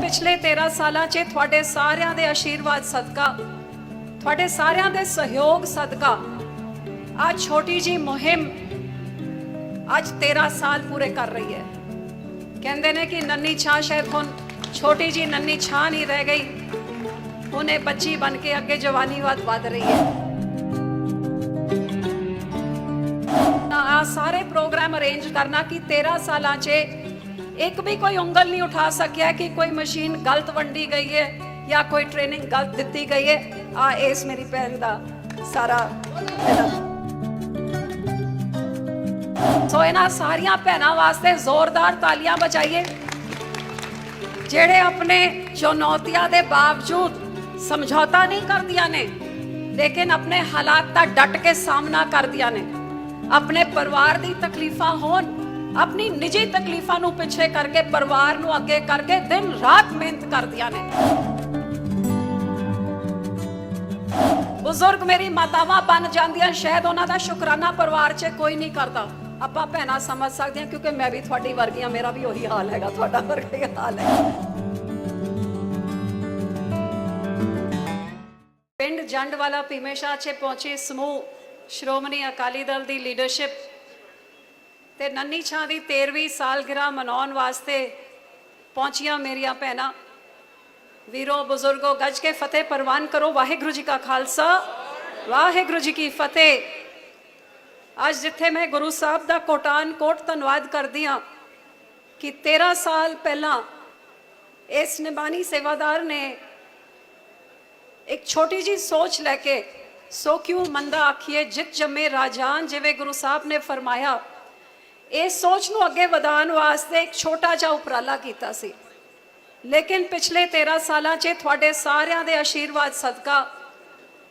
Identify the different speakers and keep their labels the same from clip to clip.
Speaker 1: पिछले 13 सालों च तुहाडे सारिਆਂ ਦੇ आशीर्वाद सदका, तुहाडे सारिਆਂ ਦੇ सहयोग सदका आज छोटी जी मुहिम आज 13 साल पूरे कर रही है। कहते ने कि नन्नी छां शायद हुण छोटी जी नन्नी छां नहीं रह गई, उन्हें बच्ची बन के अगे जवानी वध रही है। आ सारे प्रोग्राम अरेंज करना कि 13 सालों च एक भी कोई उंगल नहीं उठा सकिया कि कोई मशीन गलत वंडी गई है या कोई ट्रेनिंग गलत दी गई है। आ इस मेरी भैन का सारा सो इन्हां सारियां भैनां वास्ते जोरदार तालियां बजाइए जेड़े अपने चुनौतियां दे बावजूद समझौता नहीं करदियां ने, लेकिन अपने हालात का डट के सामना करदियां ने। अपने परिवार दी तकलीफां होन, अपनी निजी तकलीफां नूं पिछे करके परिवार नूं अगे करके दिन रात मेहनत करदियां ने। बुजुर्ग मेरी मातावां बन जांदियां, शायद उन्हां दा शुकराना परिवार च कोई नहीं करदा। आपां भैणां समझ सकदे हां क्योंकि मैं भी तुहाडी वर्गियां, मेरा भी वही हाल हैगा, तुहाडा वर्गा ही हाल है। पिंड जंडवाला भीमेशाह च पहुंचे समूह श्रोमणी अकाली दल की लीडरशिप ते नन्नी छां की 13वीं सालगिरह मनाउण वास्ते पहुंचिया मेरिया भैनां। वीरों बुजुर्गों गज के फतेह प्रवान करो। वाहिगुरू जी का खालसा वाहिगुरू जी की फतेह। अज जिथे मैं गुरु साहब का कोटान कोट धन्नवाद करदी हां कि 13 साल पहला इस निबानी सेवादार ने एक छोटी जी सोच लैके सो क्यों मंदा आखिए जित जमे राजान, जिवें गुरु साहब ने फरमाया, इस सोच नूं अगे वधाउण वास्ते एक छोटा जिहा उपराला कीता सी। लेकिन पिछले 13 सालों च तुहाडे सारिਆਂ ਦੇ आशीर्वाद सदका,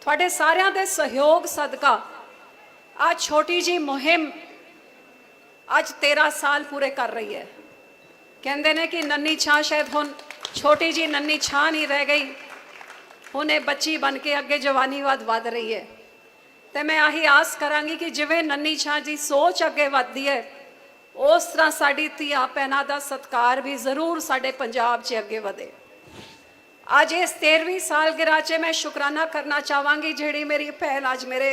Speaker 1: तुहाडे सारिਆਂ ਦੇ सहयोग सदका आज छोटी जी मुहिम आज 13 साल पूरे कर रही है। कहते ने कि नन्नी छां शायद हुण छोटी जी नन्नी छां नहीं रह गई, उन्हें बच्ची बन के अगे जवानी वध रही है। तो मैं आही आस करांगी कि जिवें नन्नी छां जी सोच अगे वधदी है, उस तरह साडी धीआं भैणां दा सत्कार भी जरूर साडे पंजाब च अगे वधे। अज इस 13वीं सालगिरह च मैं शुकराना करना चाहांगी जिहड़ी मेरी भैन अज मेरे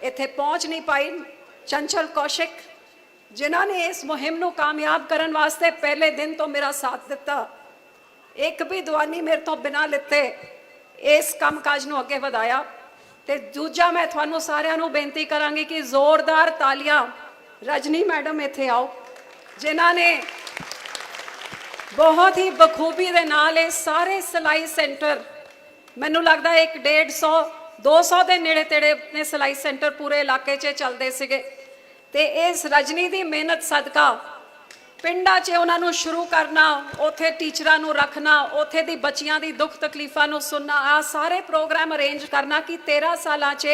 Speaker 1: इत्थे पहुंच नहीं पाई, चंचल कौशिक, जिन्हां ने इस मुहिम नूं कामयाब करन वास्ते पहले दिन तो मेरा साथ दिता। एक भी दवानी मेरे तो बिना लिते इस काम काज नूं अगे वधाया। ते दूजा मैं तुहानूं सारिआं नूं बेनती करांगी कि जोरदार तालियां रजनी मैडम इत्थे आओ, जिन्हां ने बहुत ही बखूबी दे नाल ये सारे सिलाई सेंटर, मैनूं लगदा 150-200 के नेड़े तेड़े अपने सिलाई सेंटर पूरे इलाके च चलते सीगे। ते इस रजनी की मेहनत सदका पिंडां च उन्हां नूं शुरू करना, उत्थे टीचरां नूं रखना, उत्थे दी बच्चियां दी दुख तकलीफां नूं सुनना, आ सारे प्रोग्राम अरेंज करना कि 13 सालां च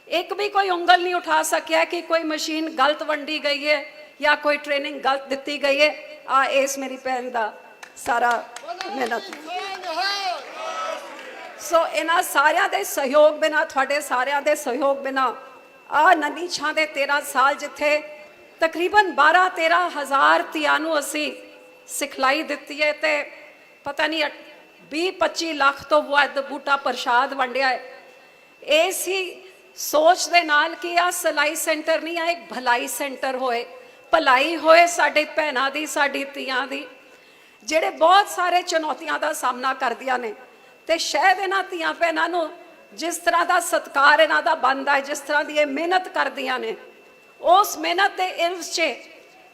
Speaker 1: एक भी कोई उंगल नहीं उठा सकिया कि कोई मशीन गलत वंडी गई है या कोई ट्रेनिंग गलत दी गई है। आ इस मेरी भैन का सारा मेहनत। सो इन्हां सारिਆਂ ਦੇ सहयोग बिना, तुहाडे सारिਆਂ ਦੇ सहयोग बिना आ नन्नी छां दे 13 साल जिथे तकरीबन 12-13 हज़ार ਧੀਆਂ ਨੂੰ ਅਸੀਂ सिखलाई दिती है, तो पता नहीं 20-25 लाख तो वध बूटा प्रसाद वंडिया है। इस ही सोच दे नाल कि आ सिलाई सेंटर नहीं, आ एक भलाई सेंटर होए, भलाई होए साडे भैणां दी, साडी धीआं दी, ਜਿਹੜੇ बहुत सारे चुनौतियां का सामना करदियां ने। ते शायद इन्हां धीआं भैणां नूं जिस तरह का सत्कार इन्हां दा बनदा है, जिस तरह की ये मेहनत करदियां ने, उस मेहनत के इल्म च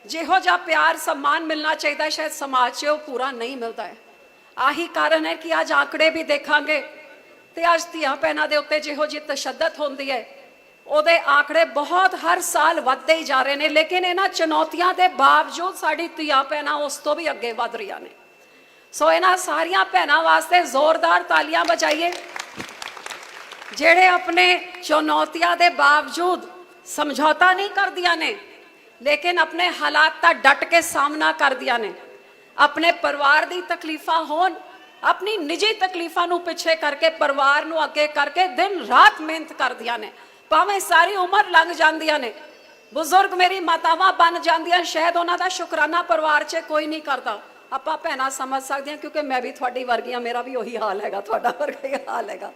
Speaker 1: जिहो जिहा प्यार सम्मान मिलना चाहिए शायद समाज से वो पूरा नहीं मिलता है। आही कारण है कि अज आंकड़े भी देखांगे तो अज धीआं भैणां दे उत्ते जिहो जी तशद्दद होंदी है, ਉਹਦੇ आंकड़े बहुत हर साल वधदे ही जा रहे हैं। लेकिन इन्हां चुनौतियां के बावजूद साडी धीआं भैणां उस तो भी अगे वध रहीआं ने। सो इन्हां सारियां भैणां वास्ते जोरदार तालियां बजाइए जेड़े अपने चुनौतियां के बावजूद समझौता नहीं करदियां ने, लेकिन अपने हालात का डट के सामना करदियां ने। अपने परिवार की तकलीफां होन, अपनी निजी तकलीफां नूं पिछे करके परिवार नूं अगे करके दिन रात मेहनत करदियां ने, भावें सारी उम्र लंघ जांदियां ने। बुजुर्ग मेरी मातावां बन जांदियां, शायद उन्हां दा शुकराना परिवार च कोई नहीं करता। ਆਪਾਂ ਭੈਣਾਂ ਸਮਝ ਸਕਦੇ ਹਾਂ, क्योंकि मैं भी ਤੁਹਾਡੀ ਵਰਗੀਆਂ, ਮੇਰਾ भी ਉਹੀ ਹਾਲ ਹੈਗਾ, ਤੁਹਾਡਾ ਵਰਗਾ ਹੀ ਹਾਲ ਹੈਗਾ।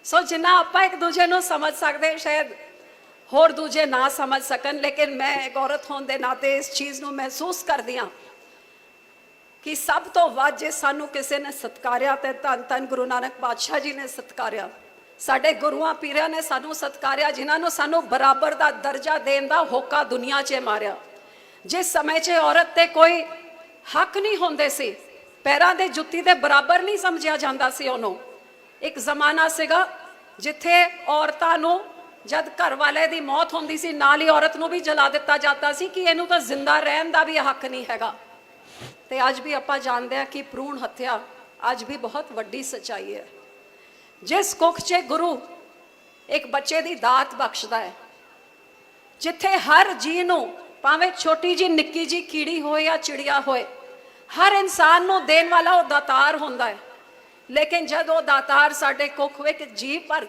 Speaker 1: ਸੋ ਜਿੰਨਾ ਆਪਾਂ ਇੱਕ ਦੂਜੇ ਨੂੰ ਸਮਝ ਸਕਦੇ, ਸ਼ਾਇਦ ਹੋਰ ਦੂਜੇ ਨਾ ਸਮਝ ਸਕਣ, ਲੇਕਿਨ ਮੈਂ ਇੱਕ ਔਰਤ ਹੋਣ ਦੇ ਨਾਤੇ ਇਸ ਚੀਜ਼ ਨੂੰ ਮਹਿਸੂਸ ਕਰਦੀ ਹਾਂ ਕਿ ਸਭ ਤੋਂ ਵੱਧ ਜੇ ਸਾਨੂੰ ਕਿਸੇ ਨੇ ਸਤਕਾਰਿਆ ਤੇ ਧੰਨ ਧੰਨ ਗੁਰੂ ਨਾਨਕ ਪਾਤਸ਼ਾਹ ਜੀ ਨੇ ਸਤਕਾਰਿਆ। ਸਾਡੇ ਗੁਰੂਆਂ ਪੀਰਾਂ ਨੇ ਸਾਨੂੰ ਸਤਕਾਰਿਆ, ਜਿਨ੍ਹਾਂ ਨੂੰ ਸਾਨੂੰ ਬਰਾਬਰ ਦਾ ਦਰਜਾ ਦੇਣ ਦਾ ਹੋਕਾ ਦੁਨੀਆ 'ਚ ਮਾਰਿਆ। ਜਿਸ ਸਮੇਂ 'ਚ ਔਰਤ ਤੇ ਕੋਈ ਹੱਕ ਨਹੀਂ ਹੁੰਦੇ ਸੀ, ਪੈਰਾਂ ਦੇ ਜੁੱਤੀ ਦੇ ਬਰਾਬਰ ਨਹੀਂ ਸਮਝਿਆ ਜਾਂਦਾ ਸੀ ਉਹਨੂੰ। ਇੱਕ ਜ਼ਮਾਨਾ ਸੀਗਾ ਜਿੱਥੇ ਔਰਤਾਂ ਨੂੰ ਜਦ ਘਰ ਵਾਲੇ ਦੀ ਮੌਤ ਹੁੰਦੀ ਸੀ, ਨਾਲ ਹੀ ਔਰਤ ਨੂੰ ਵੀ ਜਲਾ ਦਿੱਤਾ ਜਾਂਦਾ ਸੀ ਕਿ ਇਹਨੂੰ ਤਾਂ ਜ਼ਿੰਦਾ ਰਹਿਣ ਦਾ ਵੀ ਹੱਕ ਨਹੀਂ ਹੈਗਾ। ਤੇ ਅੱਜ ਵੀ ਆਪਾਂ ਜਾਣਦੇ ਹਾਂ ਕਿ ਭਰੂਣ ਹੱਤਿਆ ਅੱਜ ਵੀ ਬਹੁਤ ਵੱਡੀ ਸੱਚਾਈ ਹੈ। ਜਿਸ ਕੁੱਖ 'ਚ ਗੁਰੂ ਇੱਕ ਬੱਚੇ ਦੀ ਦਾਤ ਬਖਸ਼ਦਾ ਹੈ, ਜਿੱਥੇ ਹਰ ਜੀ ਨੂੰ, ਭਾਵੇਂ ਛੋਟੀ ਜੀ ਨਿੱਕੀ ਜੀ ਕੀੜੀ ਹੋਏ ਜਾਂ ਚਿੜੀਆ ਹੋਏ, ਹਰ ਇਨਸਾਨ ਨੂੰ ਦੇਣ ਵਾਲਾ ਉਹ ਦਾਤਾਰ ਹੁੰਦਾ ਹੈ। ਲੇਕਿਨ ਜਦ ਉਹ ਦਾਤਾਰ ਸਾਡੇ ਕੁੱਖ ਵਿੱਚ ਜੀਵ ਭਰ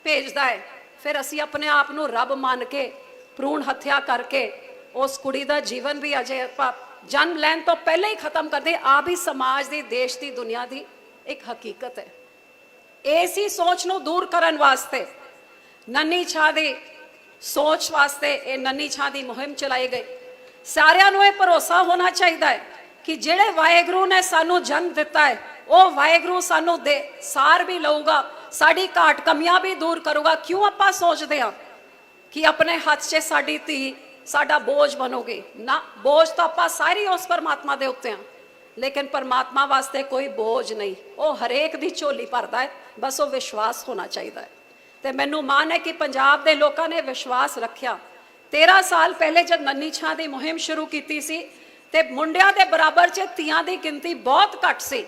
Speaker 1: ਭੇਜਦਾ ਹੈ, ਫਿਰ ਅਸੀਂ ਆਪਣੇ ਆਪ ਨੂੰ ਰੱਬ ਮੰਨ ਕੇ ਭਰੂਣ ਹੱਤਿਆ ਕਰਕੇ ਉਸ ਕੁੜੀ ਦਾ ਜੀਵਨ ਵੀ ਅਜੇ ਆਪਾਂ ਜਨਮ ਲੈਣ ਤੋਂ ਪਹਿਲਾਂ ਹੀ ਖਤਮ ਕਰਦੇ। ਆ ਵੀ ਸਮਾਜ ਦੀ, ਦੇਸ਼ ਦੀ, ਦੁਨੀਆ ਦੀ ਇੱਕ ਹਕੀਕਤ ਹੈ। ਇਸੇ ਸੋਚ ਨੂੰ ਦੂਰ ਕਰਨ ਵਾਸਤੇ, ਨੰਨੀ ਛਾਂ ਦੀ ਸੋਚ ਵਾਸਤੇ ਇਹ ਨੰਨੀ ਛਾਂ ਦੀ ਮੁਹਿੰਮ ਚਲਾਈ ਗਈ। ਸਾਰਿਆਂ ਨੂੰ ਇਹ ਭਰੋਸਾ ਹੋਣਾ ਚਾਹੀਦਾ ਹੈ ਕਿ ਜਿਹੜੇ ਵਾਹਿਗੁਰੂ ਨੇ ਸਾਨੂੰ ਜਨਮ ਦਿੱਤਾ ਹੈ, ਉਹ ਵਾਹਿਗੁਰੂ ਸਾਨੂੰ ਦੇ ਸਾਰ ਵੀ ਲਊਗਾ, ਸਾਡੀ ਘਾਟ ਕਮੀਆਂ ਵੀ ਦੂਰ ਕਰੂਗਾ। ਕਿਉਂ ਆਪਾਂ ਸੋਚਦੇ ਹਾਂ ਕਿ ਆਪਣੇ ਹੱਥ 'ਚ ਸਾਡੀ ਧੀ ਸਾਡਾ ਬੋਝ ਬਣੋਗੇ? ਨਾ, ਬੋਝ ਤਾਂ ਆਪਾਂ ਸਾਰੀ ਉਸ ਪਰਮਾਤਮਾ ਦੇ ਉੱਤੇ ਆ, ਲੇਕਿਨ ਪਰਮਾਤਮਾ ਵਾਸਤੇ ਕੋਈ ਬੋਝ ਨਹੀਂ। ਉਹ ਹਰੇਕ ਦੀ ਝੋਲੀ ਭਰਦਾ ਹੈ, ਬਸ ਉਹ ਵਿਸ਼ਵਾਸ ਹੋਣਾ ਚਾਹੀਦਾ ਹੈ। ਤੇ ਮੈਨੂੰ ਮਾਣ ਹੈ ਕਿ ਪੰਜਾਬ ਦੇ ਲੋਕਾਂ ਨੇ ਵਿਸ਼ਵਾਸ ਰੱਖਿਆ। 13 ਸਾਲ ਪਹਿਲੇ ਜਦ ਨੰਨੀ ਛਾਂ ਦੀ ਮੁਹਿੰਮ ਸ਼ੁਰੂ ਕੀਤੀ ਸੀ ਤੇ ਮੁੰਡਿਆਂ ਦੇ ਬਰਾਬਰ 'ਚ ਧੀਆਂ ਦੀ ਗਿਣਤੀ ਬਹੁਤ ਘੱਟ ਸੀ,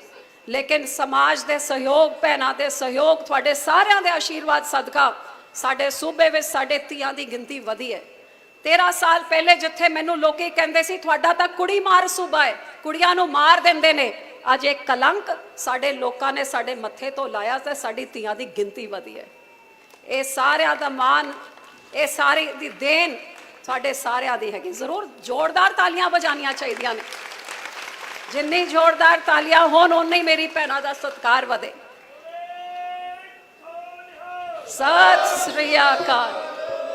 Speaker 1: ਲੇਕਿਨ ਸਮਾਜ ਦੇ ਸਹਿਯੋਗ, ਭੈਣਾਂ ਦੇ ਸਹਿਯੋਗ, ਤੁਹਾਡੇ ਸਾਰਿਆਂ ਦੇ ਆਸ਼ੀਰਵਾਦ ਸਦਕਾ ਸਾਡੇ ਸੂਬੇ ਵਿੱਚ ਸਾਡੇ ਧੀਆਂ ਦੀ ਗਿਣਤੀ ਵਧੀ ਹੈ। 13 ਸਾਲ ਪਹਿਲੇ ਜਿੱਥੇ ਮੈਨੂੰ ਲੋਕੀ ਕਹਿੰਦੇ ਸੀ ਤੁਹਾਡਾ ਤਾਂ ਕੁੜੀ ਮਾਰ ਸੂਬਾ ਹੈ, ਕੁੜੀਆਂ ਨੂੰ ਮਾਰ ਦਿੰਦੇ ਨੇ, ਅੱਜ ਇੱਕ ਕਲੰਕ ਸਾਡੇ ਲੋਕਾਂ ਨੇ ਸਾਡੇ ਮੱਥੇ ਤੋਂ ਲਾਇਆ ਤੇ ਸਾਡੀ ਧੀਆਂ ਦੀ ਗਿਣਤੀ ਵਧੀ ਹੈ। ਇਹ ਸਾਰਿਆਂ ਦਾ ਮਾਣ, ਇਹ ਸਾਰੀ ਦੀ ਦੇਣ ਸਾਡੇ ਸਾਰਿਆਂ ਦੀ ਹੈਗੀ। ਜ਼ਰੂਰ ਜ਼ੋਰਦਾਰ ਤਾਲੀਆਂ ਵਜਾਣੀਆਂ ਚਾਹੀਦੀਆਂ ਨੇ। ਜਿੰਨੀ ਜ਼ੋਰਦਾਰ ਤਾਲੀਆਂ ਹੋਣ, ਓਨਾ ਹੀ ਮੇਰੀ ਭੈਣਾਂ ਦਾ ਸਤਿਕਾਰ ਵਧੇ। ਸਤਿ ਸ੍ਰੀ ਅਕਾਲ।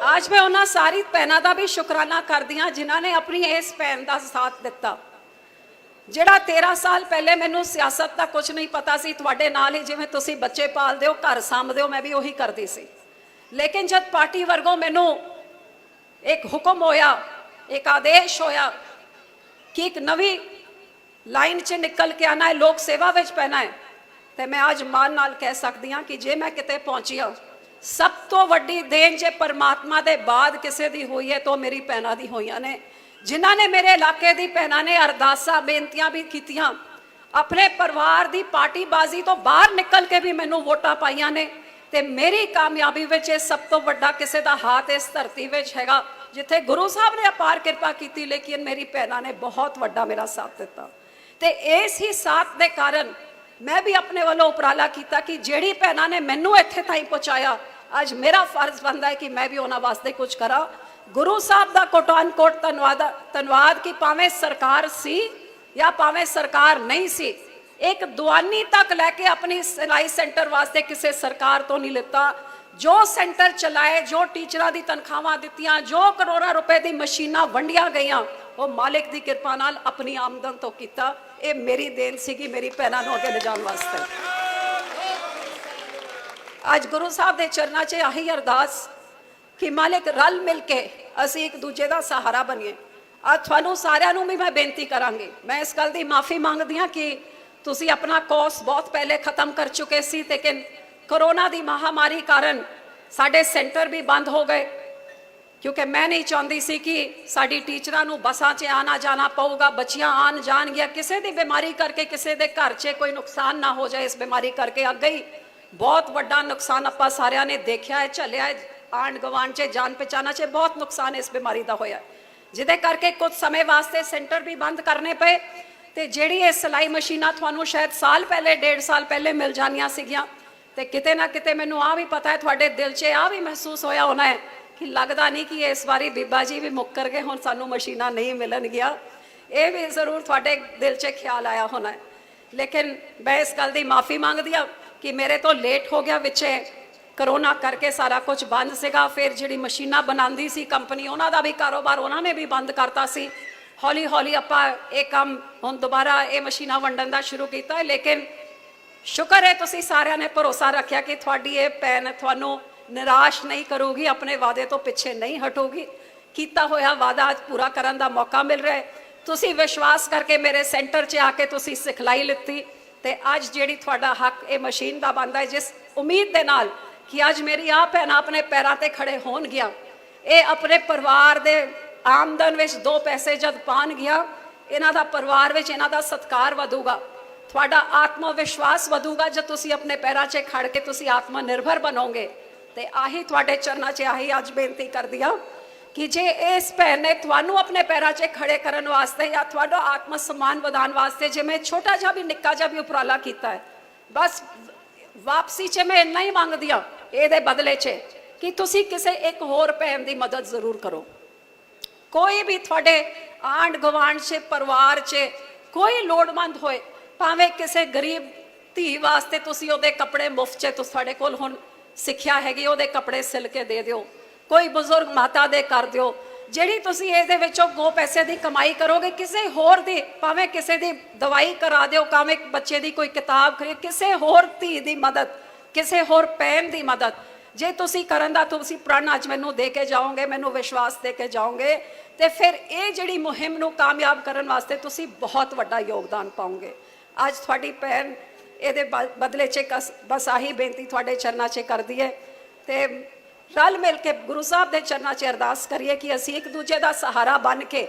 Speaker 1: ਅੱਜ ਮੈਂ ਉਹਨਾਂ ਸਾਰੀ ਭੈਣਾਂ ਦਾ ਵੀ ਸ਼ੁਕਰਾਨਾ ਕਰਦੀ ਹਾਂ ਜਿਨ੍ਹਾਂ ਨੇ ਆਪਣੀ ਇਸ ਭੈਣ ਦਾ ਸਾਥ ਦਿੱਤਾ। ਜਿਹੜਾ 13 ਸਾਲ ਪਹਿਲੇ ਮੈਨੂੰ ਸਿਆਸਤ ਦਾ ਕੁਝ ਨਹੀਂ ਪਤਾ ਸੀ, ਤੁਹਾਡੇ ਨਾਲ ਹੀ ਜਿਵੇਂ ਤੁਸੀਂ ਬੱਚੇ ਪਾਲਦੇ ਹੋ, ਘਰ ਸਾਂਭਦੇ ਹੋ, ਮੈਂ ਵੀ ਉਹੀ ਕਰਦੀ ਸੀ। ਲੇਕਿਨ ਜਦ ਪਾਰਟੀ ਵਰਗੋਂ ਮੈਨੂੰ ਇੱਕ ਹੁਕਮ ਹੋਇਆ, ਇੱਕ ਆਦੇਸ਼ ਹੋਇਆ ਕਿ ਇੱਕ ਨਵੀਂ ਲਾਈਨ 'ਚ ਨਿਕਲ ਕੇ ਆਣਾ ਹੈ, ਲੋਕ ਸੇਵਾ ਵਿੱਚ ਪੈਣਾ ਹੈ, ਤੇ ਮੈਂ ਅੱਜ ਮਾਣ ਨਾਲ ਕਹਿ ਸਕਦੀ ਹਾਂ ਕਿ ਜੇ ਮੈਂ ਕਿਤੇ ਪਹੁੰਚੀ ਹਾਂ, ਸਭ ਤੋਂ ਵੱਡੀ ਦੇਣ ਜੇ ਪਰਮਾਤਮਾ ਦੇ ਬਾਅਦ ਕਿਸੇ ਦੀ ਹੋਈ ਹੈ ਤਾਂ ਮੇਰੀ ਭੈਣਾਂ ਦੀ ਹੋਈਆਂ ਨੇ, ਜਿਨ੍ਹਾਂ ਨੇ ਮੇਰੇ ਇਲਾਕੇ ਦੀ ਭੈਣਾਂ ਨੇ ਅਰਦਾਸਾਂ ਬੇਨਤੀਆਂ ਵੀ ਕੀਤੀਆਂ, ਆਪਣੇ ਪਰਿਵਾਰ ਦੀ ਪਾਰਟੀਬਾਜ਼ੀ ਤੋਂ ਬਾਹਰ ਨਿਕਲ ਕੇ ਵੀ ਮੈਨੂੰ ਵੋਟਾਂ ਪਾਈਆਂ ਨੇ। ਤੇ ਮੇਰੀ ਕਾਮਯਾਬੀ ਵਿੱਚ ਇਹ ਸਭ ਤੋਂ ਵੱਡਾ ਕਿਸੇ ਦਾ ਹੱਥ ਇਸ ਧਰਤੀ ਵਿੱਚ ਹੈਗਾ, ਜਿੱਥੇ ਗੁਰੂ ਸਾਹਿਬ ਨੇ ਅਪਾਰ ਕਿਰਪਾ ਕੀਤੀ, ਲੇਕਿਨ ਮੇਰੀ ਭੈਣਾਂ ਨੇ ਬਹੁਤ ਵੱਡਾ ਮੇਰਾ ਸਾਥ ਦਿੱਤਾ। ਤੇ ਇਸ ਹੀ ਸਾਥ ਦੇ ਕਾਰਨ ਮੈਂ ਵੀ ਆਪਣੇ ਵੱਲੋਂ ਉਪਰਾਲਾ ਕੀਤਾ ਕਿ ਜਿਹੜੀ ਭੈਣਾਂ ਨੇ ਮੈਨੂੰ ਇੱਥੇ ਤਾਈਂ ਪਹੁੰਚਾਇਆ, ਅੱਜ ਮੇਰਾ ਫਰਜ਼ ਬਣਦਾ ਹੈ ਕਿ ਮੈਂ ਵੀ ਉਹਨਾਂ ਵਾਸਤੇ ਕੁਝ ਕਰਾਂ। ਗੁਰੂ ਸਾਹਿਬ ਦਾ ਕੋਟਾਨ ਕੋਟ ਧੰਨਵਾਦ ਕਿ ਭਾਵੇਂ ਸਰਕਾਰ ਸੀ ਜਾਂ ਭਾਵੇਂ ਸਰਕਾਰ ਨਹੀਂ ਸੀ, ਇੱਕ ਦੁਆਨੀ ਤੱਕ ਲੈ ਕੇ ਆਪਣੀ ਸਿਲਾਈ ਸੈਂਟਰ ਵਾਸਤੇ ਕਿਸੇ ਸਰਕਾਰ ਤੋਂ ਨਹੀਂ ਲਿੱਤਾ। ਜੋ ਸੈਂਟਰ ਚਲਾਏ, ਜੋ ਟੀਚਰਾਂ ਦੀ ਤਨਖਾਹਾਂ ਦਿੱਤੀਆਂ, ਜੋ ਕਰੋੜਾਂ ਰੁਪਏ ਦੀ ਮਸ਼ੀਨਾਂ ਵੰਡੀਆਂ ਗਈਆਂ, ਉਹ ਮਾਲਿਕ ਦੀ ਕਿਰਪਾ ਨਾਲ ਆਪਣੀ ਆਮਦਨ ਤੋਂ ਕੀਤਾ। ਇਹ ਮੇਰੀ ਦੇਣ ਸੀਗੀ ਮੇਰੀ ਭੈਣਾਂ ਨੂੰ ਅੱਗੇ ਲਿਜਾਣ ਵਾਸਤੇ। ਅੱਜ ਗੁਰੂ ਸਾਹਿਬ ਦੇ ਚਰਨਾਂ 'ਚ ਆਹੀ ਅਰਦਾਸ ਕਿ ਮਾਲਿਕ ਰਲ ਮਿਲ ਕੇ ਅਸੀਂ ਇੱਕ ਦੂਜੇ ਦਾ ਸਹਾਰਾ ਬਣੀਏ। ਅੱਜ ਤੁਹਾਨੂੰ ਸਾਰਿਆਂ ਨੂੰ ਵੀ ਮੈਂ ਬੇਨਤੀ ਕਰਾਂਗੀ, ਮੈਂ ਇਸ ਗੱਲ ਦੀ ਮਾਫੀ ਮੰਗਦੀ ਹਾਂ ਕਿ ਤੁਸੀਂ ਆਪਣਾ ਕੋਰਸ ਬਹੁਤ ਪਹਿਲੇ ਖਤਮ ਕਰ ਚੁੱਕੇ ਸੀ, ਲੇਕਿਨ ਕੋਰੋਨਾ ਦੀ ਮਹਾਮਾਰੀ ਕਾਰਨ ਸਾਡੇ ਸੈਂਟਰ ਵੀ ਬੰਦ ਹੋ ਗਏ, ਕਿਉਂਕਿ ਮੈਂ ਨਹੀਂ ਚਾਹੁੰਦੀ ਸੀ ਕਿ ਸਾਡੀ ਟੀਚਰਾਂ ਨੂੰ ਬੱਸਾਂ 'ਚ ਆਣਾ ਜਾਣਾ ਪਊਗਾ, ਬੱਚੀਆਂ ਆਣ ਜਾਣਗੀਆਂ, ਕਿਸੇ ਦੀ ਬਿਮਾਰੀ ਕਰਕੇ ਕਿਸੇ ਦੇ ਘਰ 'ਚ ਕੋਈ ਨੁਕਸਾਨ ਨਾ ਹੋ ਜਾਏ। ਇਸ ਬਿਮਾਰੀ ਕਰਕੇ ਅੱਗੇ ਹੀ ਬਹੁਤ ਵੱਡਾ ਨੁਕਸਾਨ ਆਪਾਂ ਸਾਰਿਆਂ ਨੇ ਦੇਖਿਆ ਹੈ, ਝੱਲਿਆ ਹੈ, ਆਂਢ ਗੁਆਂਢ 'ਚ ਜਾਣ ਪਹਿਚਾਣਾ 'ਚ ਬਹੁਤ ਨੁਕਸਾਨ ਇਸ ਬਿਮਾਰੀ ਦਾ ਹੋਇਆ, ਜਿਹਦੇ ਕਰਕੇ ਕੁਝ ਸਮੇਂ ਵਾਸਤੇ ਸੈਂਟਰ ਵੀ ਬੰਦ ਕਰਨੇ ਪਏ। ਤੇ ਜਿਹੜੀ ਇਹ ਸਿਲਾਈ ਮਸ਼ੀਨਾਂ ਤੁਹਾਨੂੰ ਸ਼ਾਇਦ ਸਾਲ ਪਹਿਲੇ, 1.5 ਸਾਲ ਪਹਿਲੇ ਮਿਲ ਜਾਣੀਆਂ ਸੀਗੀਆਂ, ਤੇ ਕਿਤੇ ਨਾ ਕਿਤੇ ਮੈਨੂੰ ਆ ਵੀ ਪਤਾ ਹੈ ਤੁਹਾਡੇ ਦਿਲ 'ਚ ਆ ਵੀ ਮਹਿਸੂਸ ਹੋਇਆ ਹੋਣਾ ਹੈ ਕਿ ਲੱਗਦਾ ਨਹੀਂ ਕਿ ਇਸ ਵਾਰੀ ਬੀਬਾ ਜੀ ਵੀ ਮੁੱਕਰ ਗਏ, ਹੁਣ ਸਾਨੂੰ ਮਸ਼ੀਨਾਂ ਨਹੀਂ ਮਿਲਣਗੀਆਂ। ये भी जरूर थोड़े दिल च ख्याल आया होना है। लेकिन मैं इस गल की माफ़ी मंगदी हाँ कि मेरे तो लेट हो गया, विचे करोना करके सारा कुछ बंद सीगा। फिर जिहड़ी मशीनां बनांदी सी कंपनी, उन्हां दा भी कारोबार उन्होंने भी बंद करता सी। हौली हौली आपां ये काम हुण दोबारा ये मशीनां वंडण दा शुरू कीता है। लेकिन शुक्र है तुसीं सारिਆਂ ने भरोसा रखिया कि तुहाडी ये भैन तुहानूं निराश नहीं करूगी, अपने वादे तो पिछे नहीं हटूगी। कीता होया वादा अज पूरा करन दा मौका मिल रहा है। तुसीं विश्वास करके मेरे सेंटर 'च आके तुसीं सिखलाई लित्ती ते अज जिहड़ी तुहाडा हक ये मशीन दा बनदा है, जिस उम्मीद दे नाल कि अज मेरी आ भैनां अपने पैरां ते खड़े होण गियां, ये अपने परिवार दे आमदन विच 2 पैसे जद पाण गियां, इन्हां दा परिवार विच इन्हां दा सत्कार वधूगा, तुहाडा आत्म विश्वास वधूगा। जब तुसीं अपने पैरां 'च खड़ के तुसीं आत्म निर्भर बनोगे ते आही तुहाडे चरनां 'च आही अज बेनती करदी हां कि जे इस भैन ने तुहानूं अपने पैरां 'ਚ खड़े करन वास्ते या तुहाडा आत्म सम्मान वधाउण वास्ते जे मैं छोटा जिहा भी निक्का जिहा भी उपराला कीता है, बस वापसी 'ਚ मैं इन्ना ही मंगदी हां इहदे बदले 'ਚ कि तुसीं किसी एक होर भैन दी मदद जरूर करो। कोई भी तुहाडे आंढ गवांढ 'ਚ परिवार 'ਚ कोई लोड़मंद होए, भावें किसी गरीब धी वास्ते तुसीं उहदे कपड़े मुफ्त 'ਚ तुहाडे कोल हुण सिक्ख्या हैगी, उहदे कपड़े सिल के दे दिओ। कोई बुजुर्ग माता दे कर दिओ। जिहड़ी तुसीं इहदे विचों 2 पैसे की कमाई करोगे, किसी होर दी भावें किसी दी दवाई करा दिओ, भावें बच्चे की कोई किताब खरीद, किसी होर धी दी मदद, किसी होर भैन दी मदद जे तुसीं करन दा तुसीं प्रण अज मैनूं दे के जाओगे, मैनूं विश्वास दे के जाओगे, तो फिर ये जिहड़ी मुहिम नूं कामयाब करन वास्ते तुसीं बहुत वड्डा योगदान पाओगे। अज तुहाडी भैन इहदे बदले 'ਚ बस आही बेनती तुहाडे चरनां 'ਚ करदी है ते रल मिल के गुरु साहब के चरनां 'ਚ अरदास करिए कि असी एक दूजे का सहारा बन के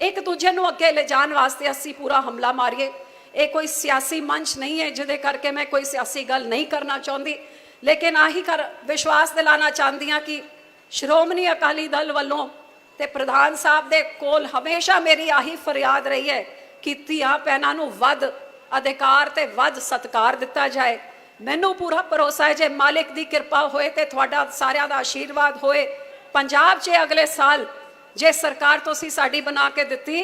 Speaker 1: एक दूजे नूं अगे ले जाण वास्ते असी पूरा हमला मारिए। ये कोई सियासी मंच नहीं है जिहदे करके मैं कोई सियासी गल नहीं करना चाहती, लेकिन आही कर विश्वास दिलाना चाहती हाँ कि श्रोमणी अकाली दल वालों ते प्रधान साहब दे कोल हमेशा मेरी आही फरियाद रही है कि धीआं भैनां नूं वध अधिकार ते वध सत्कार दिता जाए। मैनू पूरा भरोसा है जे मालिक की कृपा होए ते तुहाडा सारिਆਂ दा आशीर्वाद होए, पंजाब 'ਚ अगले साल जे सरकार तुसीं साडी बना के दित्ती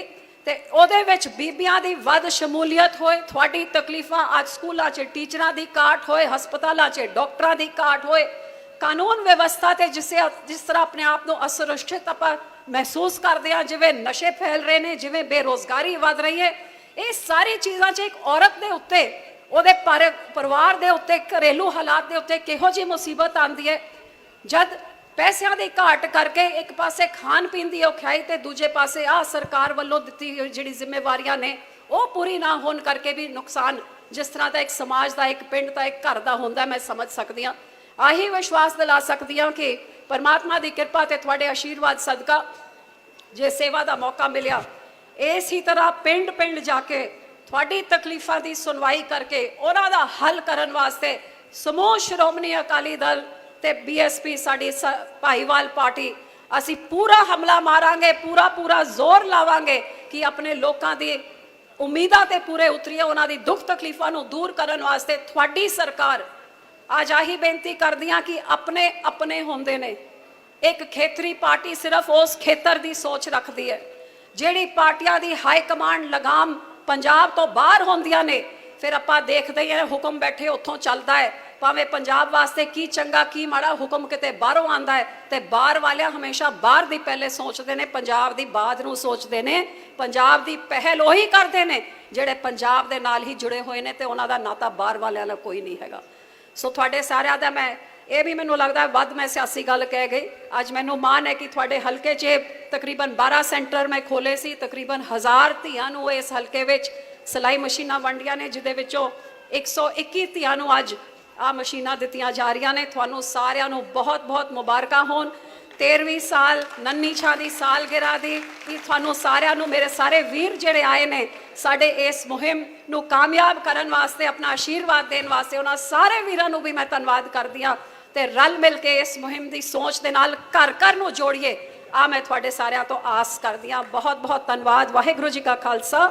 Speaker 1: ते ओहदे विच बीबियां दी वध शमूलीयत होए। तुहाडी तकलीफां अज स्कूलां 'ਚ टीचरां दी घाट होए, हस्पतालां 'ਚ डॉक्टरां दी घाट होए, कानून व्यवस्था ते जिस तरह अपने आप को असुरक्षित आपां महसूस करदे हां, जिवें नशे फैल रहे हैं, जिवें बेरोजगारी वध रही है, ये सारी चीज़ां 'ਚ एक औरत दे उत्ते ਉਹਦੇ परिवार के उत्ते घरेलू हालात के उत्ते किहो जी मुसीबत आती है। जब पैसों की घाट करके एक पासे खान पीन की औखियाई तो दूजे पासे आ सरकार वालों दी जी जिम्मेवारियां ने वो पूरी ना होने करके भी नुकसान जिस तरह का एक समाज का, एक पिंड का, एक घर का होंदा, मैं समझ सकती हाँ। आही विश्वास दिला सकती हाँ कि परमात्मा की कृपा ते तुहाडे आशीर्वाद सदका जे सेवा का मौका मिलिया, इसी तरह पिंड पिंड जाके तुहाडी तकलीफां की सुनवाई करके उन्हां दा हल करन वास्ते समूह श्रोमणी अकाली दल ते BSP साडी भाईवाल पार्टी असी पूरा हमला मारांगे, पूरा पूरा जोर लावांगे कि अपने लोगों की उम्मीदां ते पूरे उतरीए, उन्हां दी दुख तकलीफां नूं दूर करन वास्ते तुहाडी सरकार अज आही बेनती करदी हां कि अपने अपने होंदे ने। एक खेतरी पार्टी सिर्फ उस खेतर की सोच रखती है, जिहड़ी पार्टियां दी हाई कमांड लगाम पंजाब तो बाहर होंदियां ने, फिर आपां देखदे हैं हुक्म बैठे उत्थों चलता है, भावें पंजाब वास्ते की चंगा की माड़ा हुक्म किते बाहरों आंदा है ते बाहर वाले हमेशा बाहर दी पहले सोचते हैं, पंजाब दी बाद नूं सोचते हैं। पंजाब दी पहल उही करते हैं जिहड़े पंजाब दे नाल ही जुड़े हुए हैं ते उन्हां दा नाता बाहर वालियां नाल कोई नहीं हैगा। सो तुहाडे सारिਆਂ दा मैं ये भी मैनूं लगदा वध मैं सियासी गल कह गई। अज मैनूं माण है कि तुहाडे हलके 'ਚ तकरीबन 12 सेंटर मैं खोले सी, तकरीबन 1000 धीआं नूं इस हलके विच सिलाई मशीनां वंडियां ने, जिहदे विचों 121 धीआं नूं अज आ मशीनां दित्तियां जा रहीआं ने। तुहानूं सारिਆਂ नूं बहुत बहुत मुबारकां होण 13वीं साल नन्नी छां दी सालगिरह दी कि तुहानूं सारिਆਂ नूं मेरे सारे वीर जिहड़े आए ने साडे इस मुहिम नूं कामयाब करन वास्ते अपना आशीर्वाद देण वास्ते उन्हां सारे वीरां नूं भी मैं धन्नवाद करदी हां ते रल मिल के इस मुहिम की सोच के नाल घर घर नूं जोड़िए आ मैं तुहाडे सारिਆਂ तो आस करदी हां। बहुत बहुत धन्नवाद। वाहिगुरू जी का खालसा।